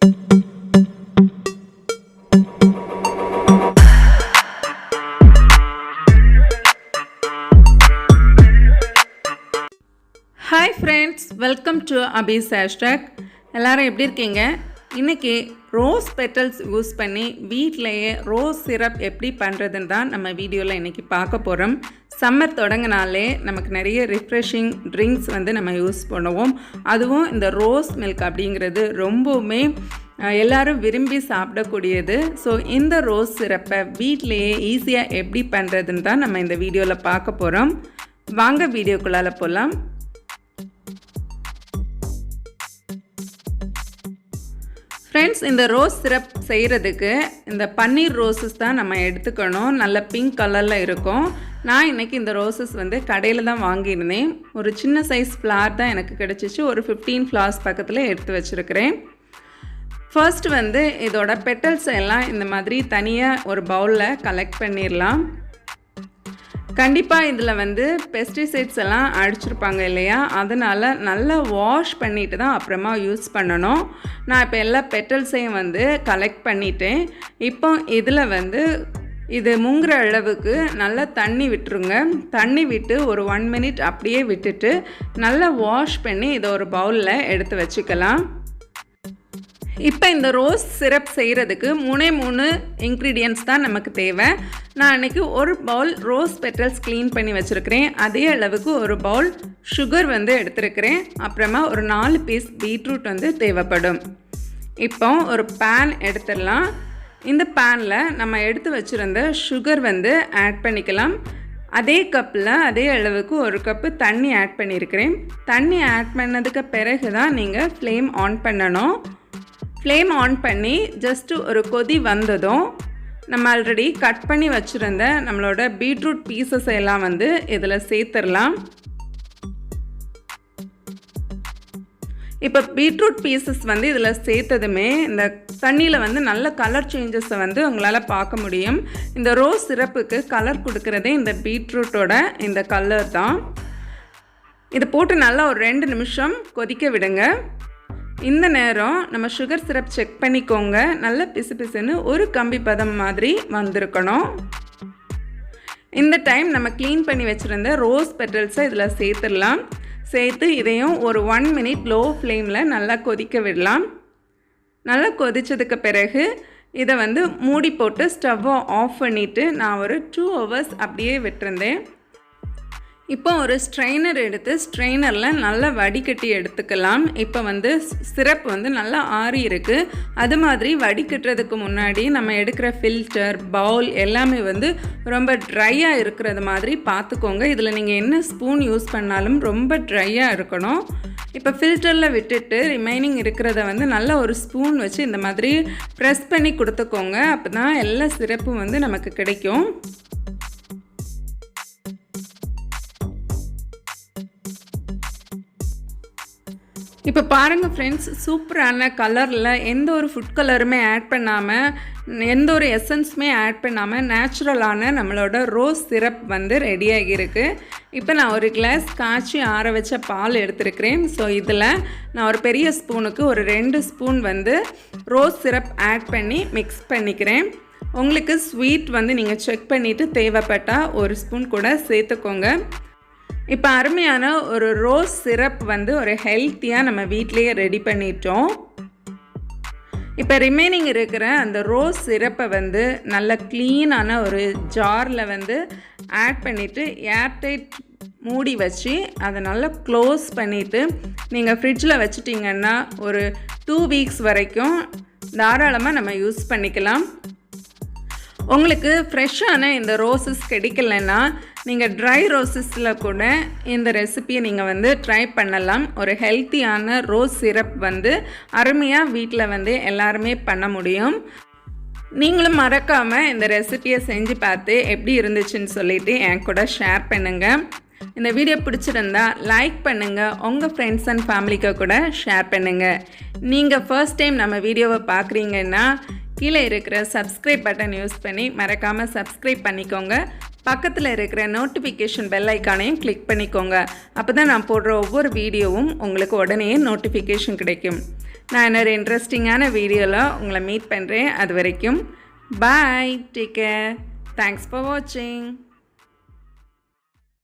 Hi friends, welcome to Abbe's hashtag. எல்லோரும் எப்படி இருக்கீங்க? இன்றைக்கி ரோஸ் பெட்டல்ஸ் யூஸ் பண்ணி வீட்டிலையே ரோஸ் சிரப் எப்படி பண்ணுறதுன்னு தான் நம்ம வீடியோவில் இன்றைக்கி பார்க்க போகிறோம். சம்மர் தொடங்கினாலே நமக்கு நிறைய ரிஃப்ரெஷிங் ட்ரிங்க்ஸ் நம்ம யூஸ் பண்ணுவோம். அதுவும் இந்த ரோஸ் மில்க் அப்படிங்கிறது ரொம்பவுமே எல்லோரும் விரும்பி சாப்பிடக்கூடியது. ஸோ இந்த ரோஸ் சிரப்பை வீட்டிலையே ஈஸியாக எப்படி பண்ணுறதுன்னு தான் நம்ம இந்த வீடியோவில் பார்க்க போகிறோம். வாங்க வீடியோக்குள்ளால் போகலாம். ஃப்ரெண்ட்ஸ், இந்த ரோஸ் சிரப் செய்கிறதுக்கு இந்த பன்னீர் ரோசஸ் தான் நம்ம எடுத்துக்கணும். நல்ல பிங்க் கலரில் இருக்கும். நான் இன்றைக்கி இந்த ரோசஸ் கடையில் தான் வாங்கியிருந்தேன். ஒரு சின்ன சைஸ் ஃப்ளார் தான் எனக்கு கிடச்சிச்சு. ஒரு 15 ஃப்ளார்ஸ் பக்கத்தில் எடுத்து வச்சுருக்கிறேன். ஃபர்ஸ்ட் இதோட பெட்டல்ஸ் எல்லாம் இந்த மாதிரி தனியாக ஒரு பவுலில் கலெக்ட் பண்ணிடலாம். கண்டிப்பாக இதில் பெஸ்டிசைட்ஸ் எல்லாம் அடிச்சிருப்பாங்க இல்லையா, அதனால் நல்லா வாஷ் பண்ணிவிட்டு தான் அப்புறமா யூஸ் பண்ணணும். நான் இப்போ எல்லா பெட்டல்ஸையும் கலெக்ட் பண்ணிட்டேன். இப்போ இதில் இது முங்குற அளவுக்கு நல்லா தண்ணி விட்டுருங்க. தண்ணி விட்டு ஒரு 1 மினிட் அப்படியே விட்டுட்டு நல்லா வாஷ் பண்ணி இதை ஒரு பவுலில் எடுத்து வச்சுக்கலாம். இப்போ இந்த ரோஸ் சிரப் செய்கிறதுக்கு 3 இன்க்ரீடியன்ட்ஸ் தான் நமக்கு தேவை. நான் அன்றைக்கி ஒரு பவுல் ரோஸ் பெட்டல்ஸ் க்ளீன் பண்ணி வச்சுருக்கிறேன். அதே அளவுக்கு ஒரு பவுல் சுகர் எடுத்துருக்கிறேன். அப்புறமா ஒரு 4 பீஸ் பீட்ரூட் தேவைப்படும். இப்போ ஒரு பேன் எடுத்துடலாம். இந்த பேனில் நம்ம எடுத்து வச்சுருந்த சுகர் ஆட் பண்ணிக்கலாம். அதே கப்பில் அதே அளவுக்கு ஒரு கப்பு தண்ணி ஆட் பண்ணியிருக்கிறேன். தண்ணி ஆட் பண்ணதுக்கு பிறகு தான் நீங்கள் ஃப்ளேம் ஆன் பண்ணணும். ஃப்ளேம் ஆன் பண்ணி ஜஸ்ட்டு ஒரு கொதி வந்ததும் நம்ம ஆல்ரெடி கட் பண்ணி வச்சுருந்த நம்மளோட பீட்ரூட் பீசஸ் எல்லாம் இதில் சேர்த்துடலாம். இப்போ பீட்ரூட் பீசஸ் இதில் சேர்த்ததுமே இந்த தண்ணியில் நல்ல கலர் சேஞ்சஸை உங்களால் பார்க்க முடியும். இந்த ரோஸ் சிரப்புக்கு கலர் கொடுக்குறதே இந்த பீட்ரூட்டோட இந்த கலர் தான். இது போட்டு நல்லா ஒரு 2 நிமிஷம் கொதிக்க விடுங்க. இந்த நேரம் நம்ம சுகர் சிரப் செக் பண்ணிக்கோங்க. நல்ல பிசு பிசுன்னு ஒரு கம்பி பதம் மாதிரி வந்திருக்கணும். இந்த டைம் நம்ம க்ளீன் பண்ணி வச்சுருந்த ரோஸ் பெட்டல்ஸை இதில் சேர்த்துடலாம். சேர்த்து இதையும் ஒரு 1 மினிட் லோ ஃப்ளேமில் நல்லா கொதிக்க விடலாம். நல்லா கொதித்ததுக்கு பிறகு இதை மூடி போட்டு ஸ்டவ்வை ஆஃப் பண்ணிவிட்டு நான் ஒரு 2 ஹவர்ஸ் அப்படியே விட்டுருந்தேன். இப்போ ஒரு ஸ்ட்ரெயினர் எடுத்து ஸ்ட்ரெயினரில் நல்லா வடிகட்டி எடுத்துக்கலாம். இப்போ சிரப் நல்லா ஆறி இருக்குது. அது மாதிரி வடிகட்டுறதுக்கு முன்னாடி நம்ம எடுக்கிற ஃபில்டர் பவுல் எல்லாமே ரொம்ப ட்ரையாக இருக்கிறது மாதிரி பார்த்துக்கோங்க. இதில் நீங்கள் என்ன ஸ்பூன் யூஸ் பண்ணாலும் ரொம்ப ட்ரையாக இருக்கணும். இப்போ ஃபில்டரில் விட்டுட்டு ரிமைனிங் இருக்கிறத நல்லா ஒரு ஸ்பூன் வச்சு இந்த மாதிரி ப்ரெஸ் பண்ணி கொடுத்துக்கோங்க. அப்போ தான் எல்லா சிரப்பும் நமக்கு கிடைக்கும். இப்போ பாருங்கள் ஃப்ரெண்ட்ஸ், சூப்பரான கலரில் எந்த ஒரு ஃபுட் கலருமே ஆட் பண்ணாமல், எந்த ஒரு எசன்ஸுமே ஆட் பண்ணாமல் நேச்சுரலான நம்மளோட ரோஸ் சிரப் ரெடியாகிருக்கு. இப்போ நான் ஒரு கிளாஸ் காய்ச்சி ஆற வச்ச பால் எடுத்துருக்கிறேன். ஸோ இதில் நான் ஒரு பெரிய ஸ்பூனுக்கு ஒரு 2 ஸ்பூன் ரோஸ் சிரப் ஆட் பண்ணி மிக்ஸ் பண்ணிக்கிறேன். உங்களுக்கு ஸ்வீட் நீங்கள் செக் பண்ணிவிட்டு தேவைப்பட்டால் ஒரு ஸ்பூன் கூட சேர்த்துக்கோங்க. இப்போ அருமையான ஒரு ரோஸ் சிரப் ஒரு ஹெல்த்தியாக நம்ம வீட்டிலையே ரெடி பண்ணிட்டோம். இப்போ ரிமைனிங் இருக்கிற அந்த ரோஸ் சிரப்பை நல்ல க்ளீனான ஒரு ஜாரில் ஆட் பண்ணிவிட்டு ஏர்டைட் மூடி வச்சு அதை நல்லா க்ளோஸ் பண்ணிவிட்டு நீங்கள் ஃப்ரிட்ஜில் வச்சிட்டிங்கன்னா ஒரு 2 வீக்ஸ் வரைக்கும் தாராளமாக நம்ம யூஸ் பண்ணிக்கலாம். உங்களுக்கு ஃப்ரெஷ்ஷான இந்த ரோசஸ் கிடைக்கலன்னா நீங்கள் ட்ரை ரோசஸில் கூட இந்த ரெசிபியை நீங்கள் ட்ரை பண்ணலாம். ஒரு ஹெல்த்தியான ரோஸ் சிரப் அருமையாக வீட்டில் எல்லாருமே பண்ண முடியும். நீங்களும் மறக்காமல் இந்த ரெசிபியை செஞ்சு பார்த்து எப்படி இருந்துச்சுன்னு சொல்லிவிட்டு என் கூட ஷேர் பண்ணுங்கள். இந்த வீடியோ பிடிச்சிருந்தா லைக் பண்ணுங்கள். உங்கள் ஃப்ரெண்ட்ஸ் அண்ட் ஃபேமிலிக்கு கூட ஷேர் பண்ணுங்கள். நீங்கள் ஃபர்ஸ்ட் டைம் நம்ம வீடியோவை பார்க்குறீங்கன்னா கீழே இருக்கிற சப்ஸ்கிரைப் பட்டன் யூஸ் பண்ணி மறக்காமல் சப்ஸ்கிரைப் பண்ணிக்கோங்க. பக்கத்தில் இருக்கிற நோட்டிஃபிகேஷன் பெல் ஐக்கானையும் கிளிக் பண்ணிக்கோங்க. அப்போ தான் நான் போடுற ஒவ்வொரு வீடியோவும் உங்களுக்கு உடனே நோட்டிஃபிகேஷன் கிடைக்கும். நான் இன்னொரு இன்ட்ரெஸ்டிங்கான வீடியோவில் உங்களை மீட் பண்ணுறேன். அது வரைக்கும் பாய், டேக் கேர், தேங்க்ஸ் ஃபார் வாட்சிங்.